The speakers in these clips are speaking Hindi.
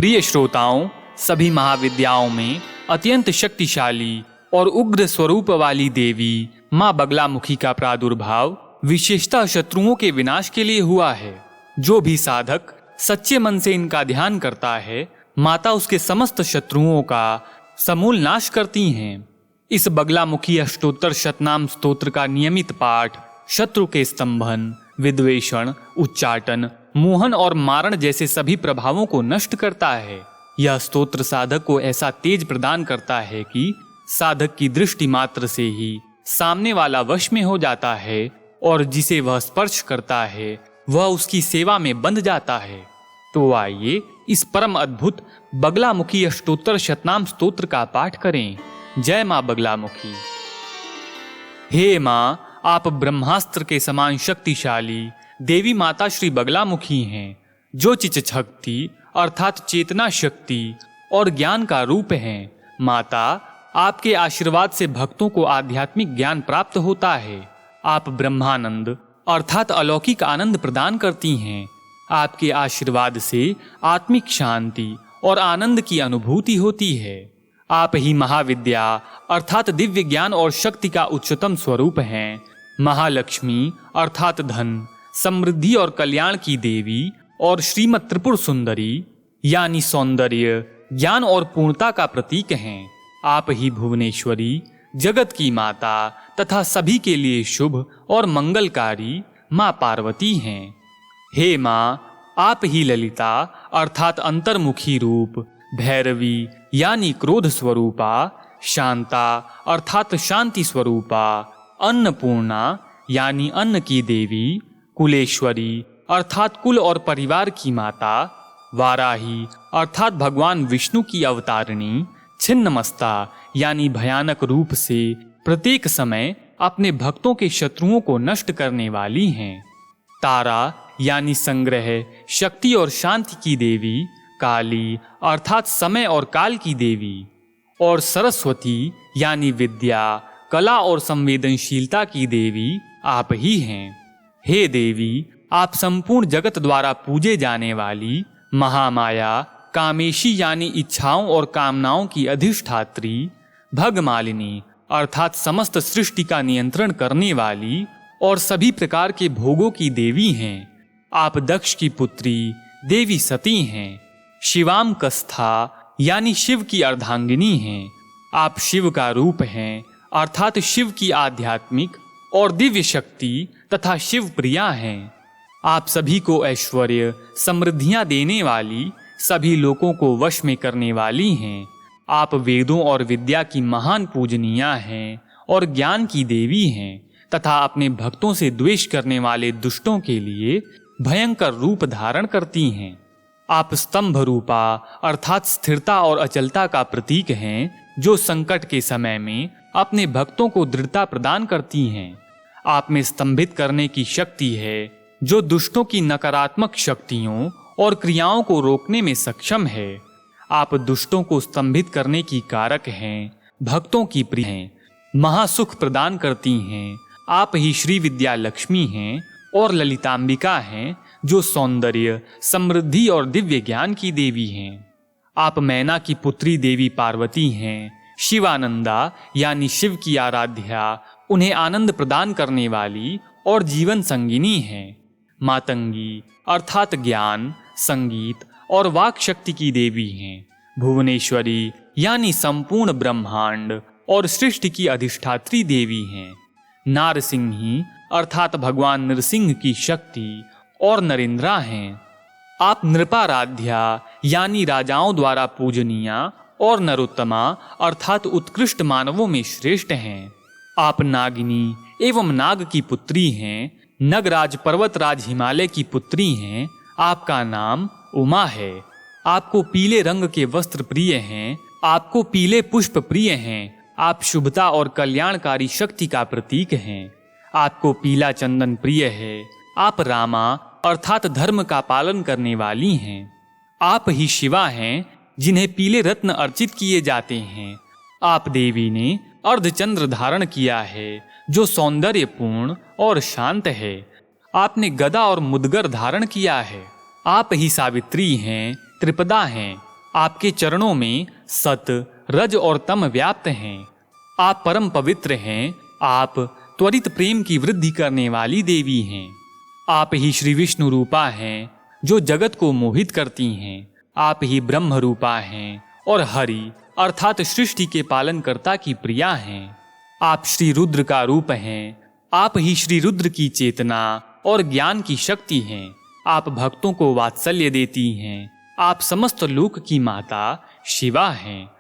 प्रिय श्रोताओं, सभी महाविद्याओं में अत्यंत शक्तिशाली और उग्र स्वरूप वाली देवी माँ बगलामुखी का प्रादुर्भाव विशेषतः शत्रुओं के विनाश के लिए हुआ है। जो भी साधक सच्चे मन से इनका ध्यान करता है, माता उसके समस्त शत्रुओं का समूल नाश करती हैं। इस बगलामुखी अष्टोत्तर शतनाम स्तोत्र का नियमित पाठ शत्रु के स्तंभन, विद्वेषण, उच्चाटन, मोहन और मारण जैसे सभी प्रभावों को नष्ट करता है। यह स्तोत्र साधक को ऐसा तेज प्रदान करता है कि साधक की दृष्टि मात्र से ही सामने वाला वश में हो जाता है और जिसे वह स्पर्श करता है वह उसकी सेवा में बंध जाता है। तो आइए इस परम अद्भुत बगलामुखी अष्टोत्तर शतनाम स्तोत्र का पाठ करें। जय मां बगलामुखी। हे मां, आप ब्रह्मास्त्र के समान शक्तिशाली देवी माता श्री बगलामुखी हैं, जो चिचशक्ति अर्थात चेतना शक्ति और ज्ञान का रूप हैं। माता, आपके आशीर्वाद से भक्तों को आध्यात्मिक ज्ञान प्राप्त होता है। आप ब्रह्मानंद अर्थात अलौकिक आनंद प्रदान करती हैं। आपके आशीर्वाद से आत्मिक शांति और आनंद की अनुभूति होती है। आप ही महाविद्या अर्थात दिव्य ज्ञान और शक्ति का उच्चतम स्वरूप हैं। महालक्ष्मी अर्थात धन, समृद्धि और कल्याण की देवी और श्रीमत् त्रिपुर सुंदरी यानी सौंदर्य, ज्ञान और पूर्णता का प्रतीक हैं। आप ही भुवनेश्वरी, जगत की माता तथा सभी के लिए शुभ और मंगलकारी माँ पार्वती हैं। हे माँ, आप ही ललिता अर्थात अंतर्मुखी रूप, भैरवी यानी क्रोध स्वरूपा, शांता अर्थात शांति स्वरूपा, अन्नपूर्णा यानी अन्न की देवी, कुलेश्वरी अर्थात कुल और परिवार की माता, वाराही अर्थात भगवान विष्णु की अवतारिणी, छिन्नमस्ता यानी भयानक रूप से प्रत्येक समय अपने भक्तों के शत्रुओं को नष्ट करने वाली हैं। तारा यानी संग्रह, शक्ति और शांति की देवी, काली अर्थात समय और काल की देवी, और सरस्वती यानी विद्या, कला और संवेदनशीलता की देवी आप ही हैं। हे देवी, आप संपूर्ण जगत द्वारा पूजे जाने वाली महामाया, कामेशी यानी इच्छाओं और कामनाओं की अधिष्ठात्री, भगमालिनी अर्थात समस्त सृष्टि का नियंत्रण करने वाली और सभी प्रकार के भोगों की देवी हैं। आप दक्ष की पुत्री देवी सती हैं। शिवाम कस्था यानी शिव की अर्धांगिनी हैं। आप शिव का रूप हैं अर्थात शिव की आध्यात्मिक और दिव्य शक्ति तथा शिव प्रिया हैं। आप सभी को ऐश्वर्य, समृद्धियां देने वाली, सभी लोगों को वश में करने वाली हैं। आप वेदों और विद्या की महान पूजनीया हैं और ज्ञान की देवी हैं तथा अपने भक्तों से द्वेष करने वाले दुष्टों के लिए भयंकर रूप धारण करती हैं। आप स्तंभ रूपा अर्थात स्थिरता और अचलता का प्रतीक हैं, जो संकट के समय में अपने भक्तों को दृढ़ता प्रदान करती हैं। आप में स्तंभित करने की शक्ति है, जो दुष्टों की नकारात्मक शक्तियों और क्रियाओं को रोकने में सक्षम है। आप दुष्टों को स्तंभित करने की कारक हैं, भक्तों की प्रिय हैं, महासुख प्रदान करती हैं। आप ही श्री विद्या लक्ष्मी हैं और ललितांबिका हैं, जो सौंदर्य, समृद्धि और दिव्य ज्ञान की देवी हैं। आप मैना की पुत्री देवी पार्वती हैं। शिवानंदा यानी शिव की आराध्या, उन्हें आनंद प्रदान करने वाली और जीवन संगिनी हैं। मातंगी अर्थात ज्ञान, संगीत और वाक शक्ति की देवी हैं। भुवनेश्वरी यानी संपूर्ण ब्रह्मांड और सृष्टि की अधिष्ठात्री देवी हैं। नारसिंही अर्थात भगवान नरसिंह की शक्ति और नरेंद्रा हैं। आप नृपाराध्या यानी राजाओं द्वारा पूजनीया और नरोत्तमा अर्थात उत्कृष्ट मानवों में श्रेष्ठ हैं। आप नागिनी एवं नाग की पुत्री हैं। नगराज पर्वतराज हिमालय की पुत्री हैं। आपका नाम उमा है। आपको पीले रंग के वस्त्र प्रिय हैं। आपको पीले पुष्प प्रिय हैं। आप शुभता और कल्याणकारी शक्ति का प्रतीक हैं। आपको पीला चंदन प्रिय है। आप रामा अर्थात धर्म का पालन करने वाली हैं। आप ही शिवा हैं, जिन्हें पीले रत्न अर्चित किए जाते हैं। आप देवी ने अर्धचंद्र धारण किया है, जो सौंदर्यपूर्ण और शांत है। आपने गदा और मुदगर धारण किया है। आप ही सावित्री हैं, त्रिपदा हैं। आपके चरणों में सत, रज और तम व्याप्त हैं। आप परम पवित्र हैं। आप त्वरित प्रेम की वृद्धि करने वाली देवी हैं। आप ही श्री विष्णु रूपा हैं, जो जगत को मोहित करती हैं। आप ही ब्रह्म रूपा हैं और हरि अर्थात सृष्टि के पालनकर्ता की प्रिया हैं। आप श्री रुद्र का रूप हैं। आप ही श्री रुद्र की चेतना और ज्ञान की शक्ति हैं। आप भक्तों को वात्सल्य देती हैं। आप समस्त लोक की माता शिवा हैं।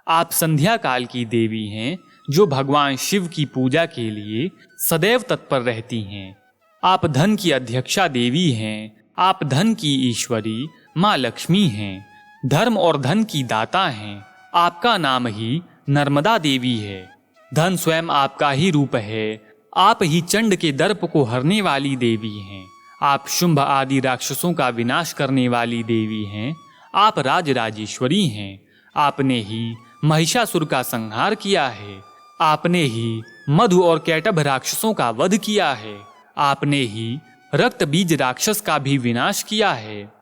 आप संध्या काल की देवी हैं, जो भगवान शिव की पूजा के लिए सदैव तत्पर रहती हैं। आप धन की अध्यक्षा देवी हैं। आप धन की ईश्वरी माँ लक्ष्मी हैं। धर्म और धन की दाता हैं। आपका नाम ही नर्मदा देवी है। धन स्वयं आपका ही रूप है। आप ही चंड के दर्प को हरने वाली देवी हैं। आप शुंभ आदि राक्षसों का विनाश करने वाली देवी हैं। आप राजराजेश्वरी हैं। आपने ही महिषासुर का संहार किया है। आपने ही मधु और कैटभ राक्षसों का वध किया है। आपने ही रक्त बीज राक्षस का भी विनाश किया है।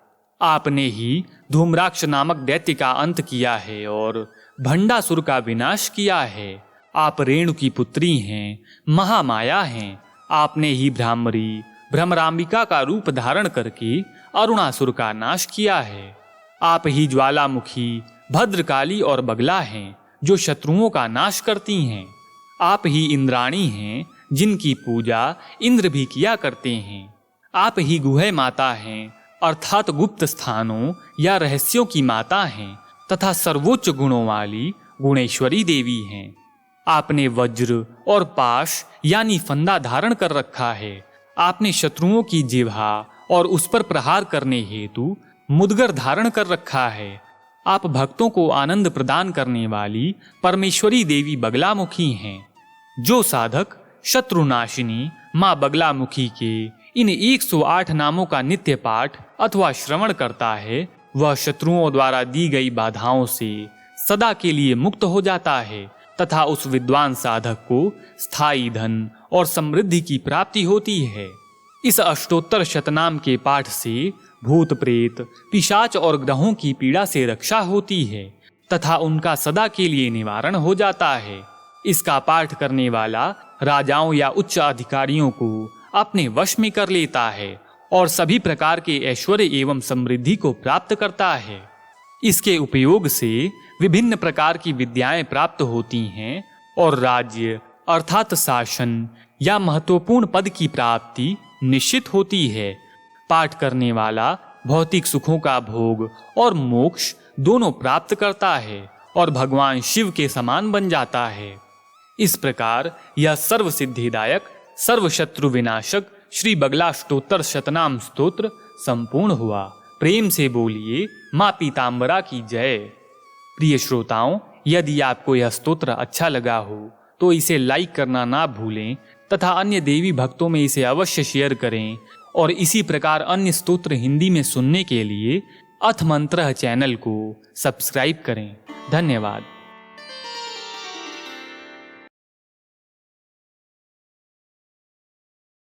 आपने ही धूम्राक्ष नामक दैत्य का अंत किया है और भंडासुर का विनाश किया है। आप रेणु की पुत्री हैं, महामाया हैं। आपने ही भ्रामरी भ्रमराम्बिका का रूप धारण करके अरुणासुर का नाश किया है। आप ही ज्वालामुखी, भद्रकाली और बगला हैं, जो शत्रुओं का नाश करती हैं। आप ही इंद्राणी हैं, जिनकी पूजा इंद्र भी किया करते हैं। आप ही गुहे माता हैं, अर्थात गुप्त स्थानों या रहस्यों की माता हैं तथा सर्वोच्च गुणों वाली गुणेश्वरी देवी हैं। आपने वज्र और पाश यानी फंदा धारण कर रखा है। आपने शत्रुओं की जिह्वा और उस पर प्रहार करने हेतु मुदगर धारण कर रखा है। आप भक्तों को आनंद प्रदान करने वाली परमेश्वरी देवी बगलामुखी हैं। जो साधक शत्रुनाशिनी माँ बगलामुखी के इन 108 नामों का नित्य पाठ अथवा श्रवण करता है, वह शत्रुओं द्वारा दी गई बाधाओं से सदा के लिए मुक्त हो जाता है तथा उस विद्वान साधक को स्थायी धन और समृद्धि की प्राप्ति होती है। इस अष्टोत्तर शतनाम के पाठ से भूत प्रेत, पिशाच और ग्रहों की पीड़ा से रक्षा होती है तथा उनका सदा के लिए निवारण हो जाता है। इसका पाठ करने वाला राजाओं या उच्च अधिकारियों को अपने वश में कर लेता है और सभी प्रकार के ऐश्वर्य एवं समृद्धि को प्राप्त करता है। इसके उपयोग से विभिन्न प्रकार की विद्याएं प्राप्त होती हैं और राज्य अर्थात शासन या महत्वपूर्ण पद की प्राप्ति निश्चित होती है। पाठ करने वाला भौतिक सुखों का भोग और मोक्ष दोनों प्राप्त करता है और भगवान शिव के समान बन जाता है। इस प्रकार यह सर्व सिद्धिदायक, सर्व शत्रु विनाशक श्री बगलाष्टोत्तर शतनाम स्तोत्र संपूर्ण हुआ। प्रेम से बोलिए माँ पीताम्बरा की जय। प्रिय श्रोताओं, यदि आपको यह स्तोत्र अच्छा लगा हो तो इसे लाइक करना ना भूलें तथा अन्य देवी भक्तों में इसे अवश्य शेयर करें और इसी प्रकार अन्य स्तोत्र हिंदी में सुनने के लिए अथ मंत्र चैनल को सब्सक्राइब करें। धन्यवाद।